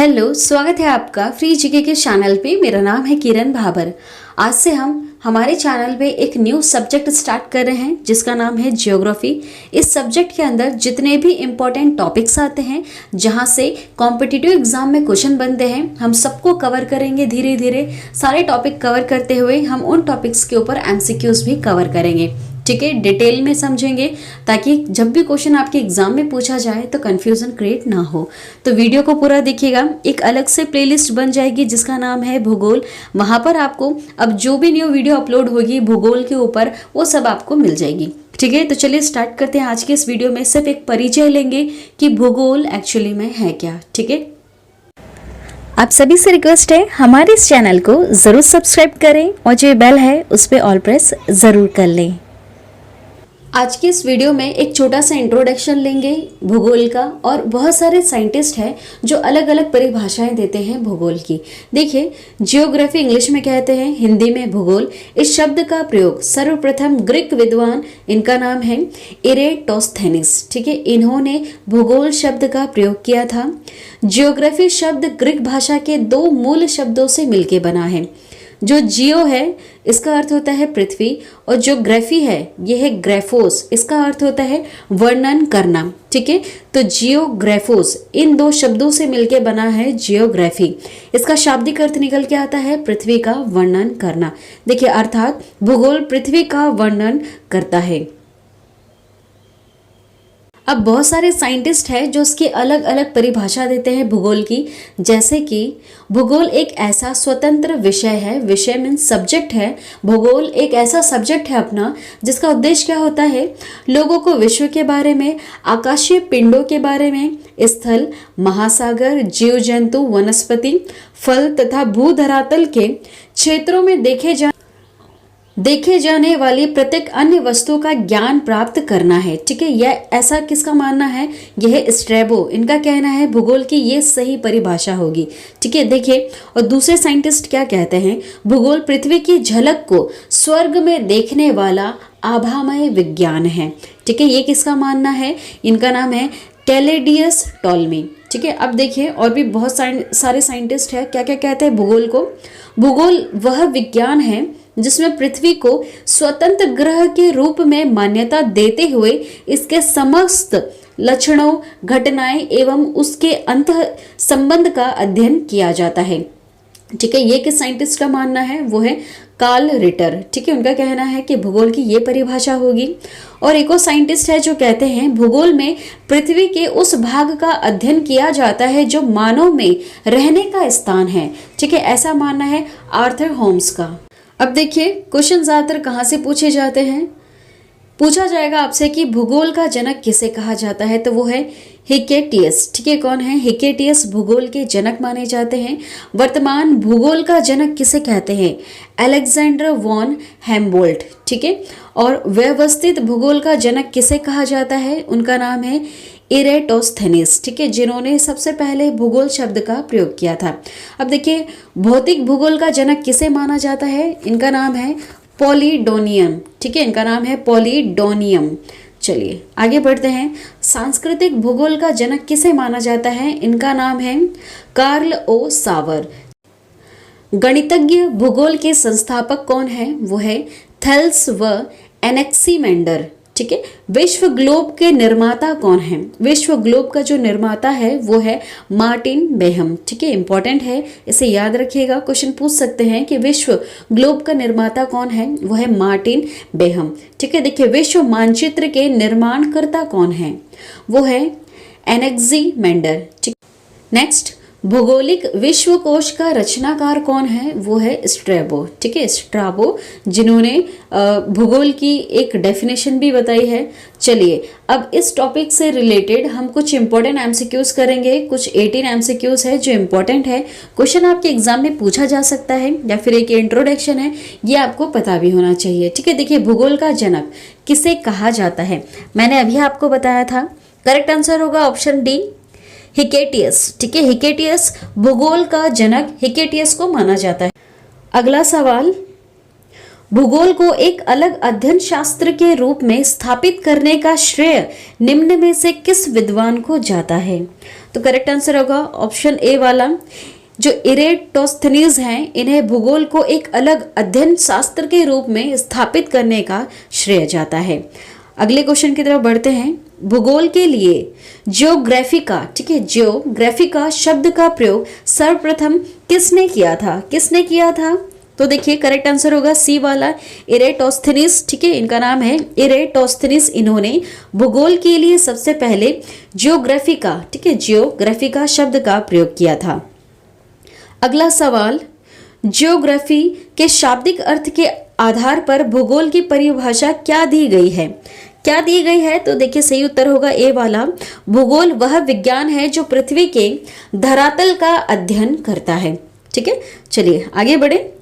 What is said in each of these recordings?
Hello, स्वागत है आपका फ्री जीके के चैनल पे। मेरा नाम है किरण भाबर। आज से हम हमारे चैनल पे एक न्यू सब्जेक्ट स्टार्ट कर रहे हैं जिसका नाम है ज्योग्राफी। इस सब्जेक्ट के अंदर जितने भी इम्पोर्टेंट टॉपिक्स आते हैं, जहां से कॉम्पिटिटिव एग्जाम में क्वेश्चन बनते हैं, हम सबको कवर करेंगे। धीरे धीरे सारे टॉपिक कवर करते हुए हम उन टॉपिक्स के ऊपर एमसीक्यूज भी कवर करेंगे। ठीक है, डिटेल में समझेंगे ताकि जब भी क्वेश्चन आपके एग्जाम में पूछा जाए तो कंफ्यूजन क्रिएट ना हो। तो वीडियो को पूरा देखिएगा। एक अलग से प्लेलिस्ट बन जाएगी जिसका नाम है भूगोल। वहां पर आपको अब जो भी न्यू वीडियो अपलोड होगी भूगोल के ऊपर, वो सब आपको मिल जाएगी। ठीक है, तो चलिए स्टार्ट करते हैं। आज के इस वीडियो में सिर्फ एक परिचय लेंगे कि भूगोल एक्चुअली में है क्या। ठीक है, आप सभी से रिक्वेस्ट है हमारे इस चैनल को जरूर सब्सक्राइब करें और जो बेल है उस पर ऑल प्रेस जरूर कर लें। आज के इस वीडियो में एक छोटा सा इंट्रोडक्शन लेंगे भूगोल का, और बहुत सारे साइंटिस्ट हैं जो अलग अलग परिभाषाएं देते हैं भूगोल की। देखिए, जियोग्राफी इंग्लिश में कहते हैं, हिंदी में भूगोल। इस शब्द का प्रयोग सर्वप्रथम ग्रीक विद्वान, इनका नाम है इरेटोस्थेनिस। ठीक है, इन्होंने भूगोल शब्द का प्रयोग किया था। जियोग्राफी शब्द ग्रीक भाषा के दो मूल शब्दों से मिलकर बना है। जो जियो है इसका अर्थ होता है पृथ्वी, और जो ग्राफी है ये है ग्राफोस, इसका अर्थ होता है वर्णन करना। ठीक है, तो जियोग्राफोस इन दो शब्दों से मिलके बना है जियोग्राफी। इसका शाब्दिक अर्थ निकल के आता है पृथ्वी का वर्णन करना। देखिए, अर्थात भूगोल पृथ्वी का वर्णन करता है। अब बहुत सारे साइंटिस्ट हैं जो उसकी अलग अलग परिभाषा देते हैं भूगोल की। जैसे कि भूगोल एक ऐसा स्वतंत्र विषय है, विषय मीन्स सब्जेक्ट है। भूगोल एक ऐसा सब्जेक्ट है अपना जिसका उद्देश्य क्या होता है, लोगों को विश्व के बारे में, आकाशीय पिंडों के बारे में, स्थल, महासागर, जीव जंतु, वनस्पति, फल तथा भूधरातल के क्षेत्रों में देखे जाने वाली प्रत्येक अन्य वस्तु का ज्ञान प्राप्त करना है। ठीक है, यह ऐसा किसका मानना है, यह स्ट्रैबो, इनका कहना है भूगोल की ये सही परिभाषा होगी। ठीक है, देखिए, और दूसरे साइंटिस्ट क्या कहते हैं, भूगोल पृथ्वी की झलक को स्वर्ग में देखने वाला आभामय विज्ञान है। ठीक है, ये किसका मानना है, इनका नाम है कैलेडियस टॉलमी। ठीक है, अब देखिए और भी बहुत सारे साइंटिस्ट हैं, क्या क्या कहते हैं भूगोल को। भूगोल वह विज्ञान है जिसमें पृथ्वी को स्वतंत्र ग्रह के रूप में मान्यता देते हुए इसके समस्त लक्षणों, घटनाएं एवं उसके अंतः संबंध का अध्ययन किया जाता है। ठीक है, ये किस साइंटिस्ट का मानना है, वो है कार्ल रिटर। ठीक है, उनका कहना है कि भूगोल की ये परिभाषा होगी। और एक और साइंटिस्ट है जो कहते हैं भूगोल में पृथ्वी के उस भाग का अध्ययन किया जाता है जो मानव में रहने का स्थान है। ठीक है, ऐसा मानना है आर्थर होम्स का। अब देखिए, क्वेश्चन ज्यादातर कहाँ से पूछे जाते हैं, पूछा जाएगा आपसे कि भूगोल का जनक किसे कहा जाता है, तो वो है हिकेटियस। ठीक है, कौन है, हिकेटियस भूगोल के जनक माने जाते हैं। वर्तमान भूगोल का जनक किसे कहते हैं, अलेक्जेंडर वॉन हेम्बोल्ट। ठीक है, और व्यवस्थित भूगोल का जनक किसे कहा जाता है, उनका नाम है इरेटोस्थेनिस। ठीक है, जिन्होंने सबसे पहले भूगोल शब्द का प्रयोग किया था। अब देखिए, भौतिक भूगोल का जनक किसे माना जाता है, इनका नाम है पॉलीडोनियम। ठीक है, इनका नाम है पॉलीडोनियम। चलिए आगे बढ़ते हैं। सांस्कृतिक भूगोल का जनक किसे माना जाता है, इनका नाम है कार्ल ओ सावर। गणितज्ञ भूगोल के संस्थापक कौन है, वो है थेल्स व एनेक्सीमेंडर। ठीक है, विश्व ग्लोब के निर्माता कौन है, विश्व ग्लोब का जो निर्माता है वो है मार्टिन बेहम। ठीक है, इंपॉर्टेंट है, इसे याद रखिएगा। क्वेश्चन पूछ सकते हैं कि विश्व ग्लोब का निर्माता कौन है, वो है मार्टिन बेहम। ठीक है, देखिए, विश्व मानचित्र के निर्माणकर्ता कौन है, वो है एनेक्सीमेंडर। ठीक, नेक्स्ट, भौगोलिक विश्वकोश का रचनाकार कौन है, वो है स्ट्रैबो। ठीक है, स्ट्राबो, जिन्होंने भूगोल की एक डेफिनेशन भी बताई है। चलिए, अब इस टॉपिक से रिलेटेड हम कुछ इंपॉर्टेंट एमसीक्यूज करेंगे। कुछ 18 एमसीक्यूज है जो इंपॉर्टेंट है, क्वेश्चन आपके एग्जाम में पूछा जा सकता है, या फिर एक इंट्रोडक्शन है, ये आपको पता भी होना चाहिए। ठीक है, देखिए, भूगोल का जनक किसे कहा जाता है, मैंने अभी आपको बताया था। करेक्ट आंसर होगा ऑप्शन डी, हिकेटियस। ठीक है, हिकेटियस भूगोल का जनक हिकेटियस को माना जाता है। अगला सवाल, भूगोल को एक अलग अध्ययन शास्त्र के रूप में स्थापित करने का श्रेय निम्न में से किस विद्वान को जाता है, तो करेक्ट आंसर होगा ऑप्शन ए वाला। जो इरेटोस्थनीज हैं, इन्हें भूगोल को एक अलग अध्ययन शास्त्र के रूप में स्थापित करने का श्रेय जाता है। अगले क्वेश्चन की तरफ बढ़ते हैं। भूगोल के लिए जियोग्राफिका, ठीक है, जियोग्राफिका शब्द का प्रयोग सर्वप्रथम किसने किया था? तो देखिए करेक्ट आंसर होगा सी वाला, इरेटोस्थनीज, ठीक है, इनका नाम है इरेटोस्थनीज। इन्होंने भूगोल के लिए सबसे पहले जियोग्राफिका, ठीक है, जियोग्राफिका शब्द का प्रयोग किया था। अगला सवाल, जियोग्राफी के शाब्दिक अर्थ के आधार पर भूगोल की परिभाषा क्या दी गई है? तो देखिए सही उत्तर होगा ए वाला, भूगोल वह विज्ञान है जो पृथ्वी के धरातल का अध्ययन करता है। ठीक है, चलिए आगे बढ़े।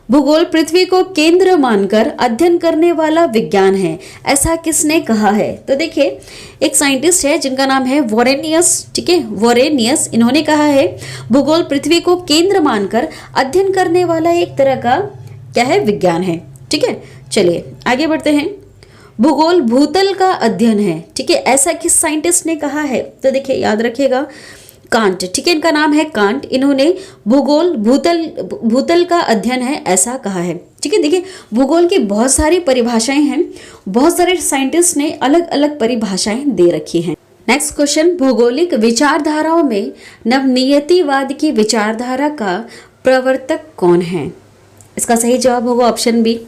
भूगोल पृथ्वी को केंद्र मानकर अध्ययन करने वाला विज्ञान है, ऐसा किसने कहा है? तो देखिए एक साइंटिस्ट है जिनका नाम है वोरेनियस, ठीक है, वोरेनियस। इन्होंने कहा है भूगोल पृथ्वी को केंद्र मानकर अध्ययन करने वाला एक तरह का क्या है, विज्ञान है। ठीक है, चलिए आगे बढ़ते हैं। भूगोल भूतल का अध्ययन है, ठीक है, ऐसा किस साइंटिस्ट ने कहा है? तो देखिए याद रखिएगा कांट, ठीक है, इनका नाम है कांट। इन्होंने भूगोल भूतल का अध्ययन है ऐसा कहा है। ठीक है, देखिए भूगोल की बहुत सारी परिभाषाएं हैं, बहुत सारे साइंटिस्ट ने अलग अलग परिभाषाएं दे रखी हैं। नेक्स्ट क्वेश्चन, भौगोलिक विचारधाराओं में नवनियतिवाद की विचारधारा का प्रवर्तक कौन है? इसका सही जवाब होगा ऑप्शन बी,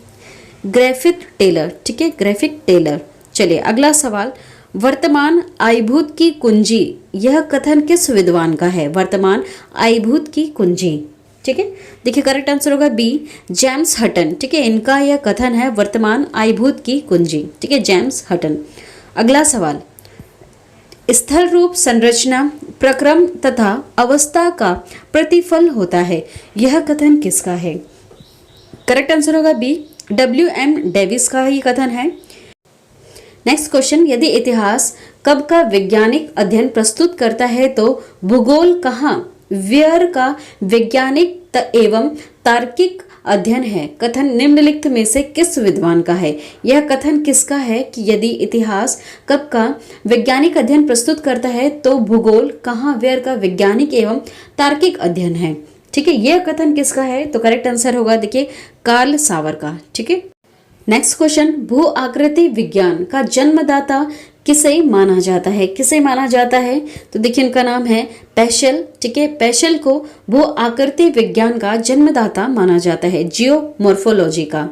ग्रिफिथ टेलर। ठीक है, ग्रिफिथ टेलर। चलिए अगला सवाल, वर्तमान आईभूत की कुंजी, यह कथन किस विद्वान का है? वर्तमान आईभूत की कुंजी, ठीक है, देखिए करेक्ट आंसर होगा बी, जेम्स हटन। ठीक है, इनका यह कथन है वर्तमान आईभूत की कुंजी। ठीक है, जेम्स हटन। अगला सवाल, स्थल रूप संरचना प्रक्रम तथा अवस्था का प्रतिफल होता है, यह कथन किसका है? करेक्ट आंसर होगा बी, WM डेविस का ही कथन है। नेक्स्ट क्वेश्चन, यदि इतिहास कब का वैज्ञानिक अध्ययन प्रस्तुत करता है तो भूगोल कहाँ व्यर का वैज्ञानिक एवं तार्किक अध्ययन है? कथन निम्नलिखित में से किस विद्वान का है? यह कथन किसका है कि यदि इतिहास कब का वैज्ञानिक अध्ययन प्रस्तुत करता है तो भूगोल कहाँ व्यर का वैज्ञानिक एवं तार्किक अध्ययन है? ठीक है, यह कथन किसका है? तो करेक्ट आंसर होगा देखिए कार्ल सावर का। ठीक है, नेक्स्ट क्वेश्चन, भू आकृति विज्ञान का जन्मदाता किसे माना जाता है? किसे माना जाता है? तो देखिए इनका नाम है पेशल। ठीक है, पेशल को भू आकृति विज्ञान का जन्मदाता माना जाता है, जियोमॉर्फोलॉजी का।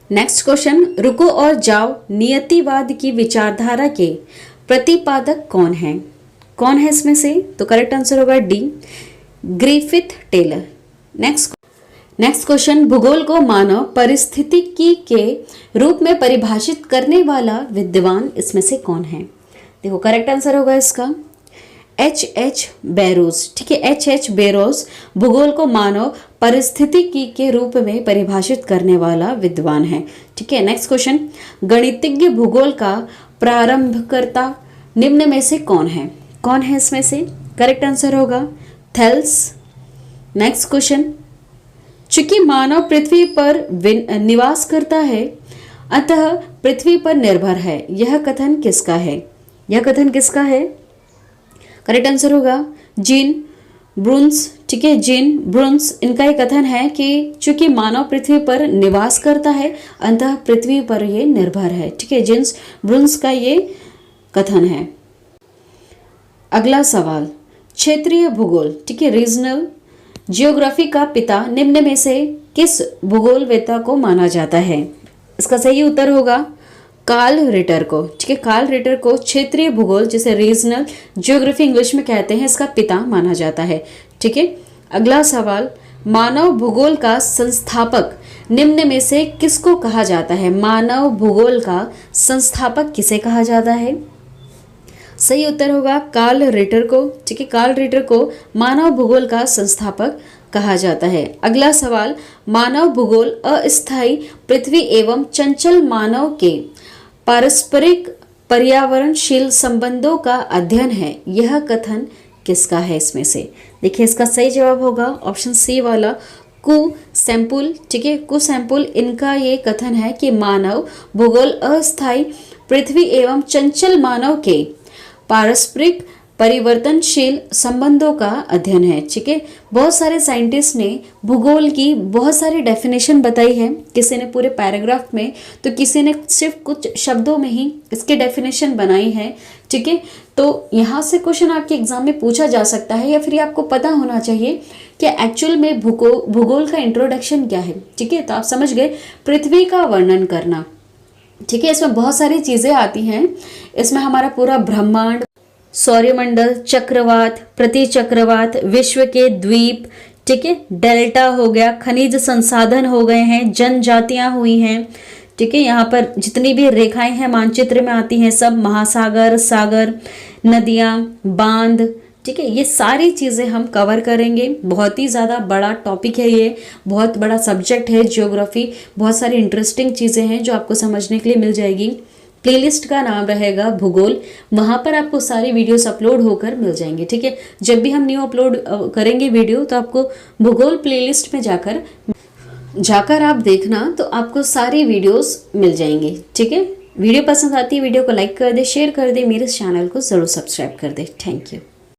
नेक्स्ट क्वेश्चन, रुको और जाओ नियतिवाद की विचारधारा के प्रतिपादक कौन है? कौन है इसमें से? तो करेक्ट आंसर होगा D, Griffith Taylor. Next question, भूगोल को मानव परिस्थितिकी के रूप में परिभाषित करने वाला विद्वान इसमें से कौन है? देखो करेक्ट आंसर होगा इसका H.H. बैरोज। ठीक है, H.H. बैरोज भूगोल को मानव परिस्थितिकी के रूप में परिभाषित करने वाला विद्वान है। ठीक है, नेक्स्ट क्वेश्चन, गणितज्ञ भूगोल का प्रारंभकर्ता निम्न में से कौन है? कौन है इसमें से? करेक्ट आंसर होगा थेल्स। नेक्स्ट क्वेश्चन, चूंकि मानव पृथ्वी पर निवास करता है अतः पृथ्वी पर निर्भर है, यह कथन किसका है? यह कथन किसका है? करेक्ट आंसर होगा जीन ब्रून्स। ठीक है, जीन ब्रून्स, इनका ये कथन है कि चूंकि मानव पृथ्वी पर निवास करता है अतः पृथ्वी पर ये निर्भर है। ठीक है, जीन ब्रून्स का ये कथन है। अगला सवाल, क्षेत्रीय भूगोल, ठीक है, रीजनल जियोग्राफी का पिता निम्न में से किस भूगोलवेत्ता को माना जाता है? इसका सही उत्तर होगा कार्ल रिटर को। ठीक है, कार्ल रिटर को क्षेत्रीय भूगोल, जिसे रीजनल जियोग्राफी इंग्लिश में कहते हैं, इसका पिता माना जाता है। ठीक है, अगला सवाल, मानव भूगोल का संस्थापक निम्न में से किसको कहा जाता है? मानव भूगोल का संस्थापक किसे कहा जाता है? सही उत्तर होगा कार्ल रिटर को। ठीक है, कार्ल रिटर को मानव भूगोल का संस्थापक कहा जाता है। अगला सवाल, मानव भूगोल अस्थायी पृथ्वी एवं चंचल मानव के पारस्परिक पर्यावरणशील संबंधों का अध्ययन है, यह कथन किसका है इसमें से? देखिए इसका सही जवाब होगा ऑप्शन सी वाला, कु सैंपुल। ठीक है, कु सैंपुल, इनका ये कथन है कि मानव भूगोल अस्थायी पृथ्वी एवं चंचल मानव के पारस्परिक परिवर्तनशील संबंधों का अध्ययन है। ठीक है, बहुत सारे साइंटिस्ट ने भूगोल की बहुत सारी डेफिनेशन बताई है, किसी ने पूरे पैराग्राफ में तो किसी ने सिर्फ कुछ शब्दों में ही इसके डेफिनेशन बनाई है। ठीक है, तो यहाँ से क्वेश्चन आपके एग्जाम में पूछा जा सकता है या फिर आपको पता होना चाहिए कि एक्चुअल में भूगोल का इंट्रोडक्शन क्या है। ठीक है, तो आप समझ गए, पृथ्वी का वर्णन करना। ठीक है, इसमें बहुत सारी चीज़ें आती हैं, इसमें हमारा पूरा ब्रह्मांड, सौरमंडल, चक्रवात, प्रतिचक्रवात, विश्व के द्वीप, ठीक है, डेल्टा हो गया, खनिज संसाधन हो गए हैं, जनजातियां हुई हैं। ठीक है, यहाँ पर जितनी भी रेखाएं हैं मानचित्र में आती हैं, सब महासागर, सागर, नदियां, बांध। ठीक है, ये सारी चीज़ें हम कवर करेंगे। बहुत ही ज़्यादा बड़ा टॉपिक है, ये बहुत बड़ा सब्जेक्ट है ज्योग्राफी। बहुत सारी इंटरेस्टिंग चीज़ें हैं जो आपको समझने के लिए मिल जाएगी। प्लेलिस्ट का नाम रहेगा भूगोल, वहाँ पर आपको सारी वीडियोस अपलोड होकर मिल जाएंगे। ठीक है, जब भी हम न्यू अपलोड करेंगे वीडियो तो आपको भूगोल प्लेलिस्ट में जाकर आप देखना, तो आपको सारी वीडियोस मिल जाएंगी। ठीक है, वीडियो पसंद आती है वीडियो को लाइक कर दे, शेयर कर दे, मेरे चैनल को ज़रूर सब्सक्राइब कर दे। Thank you.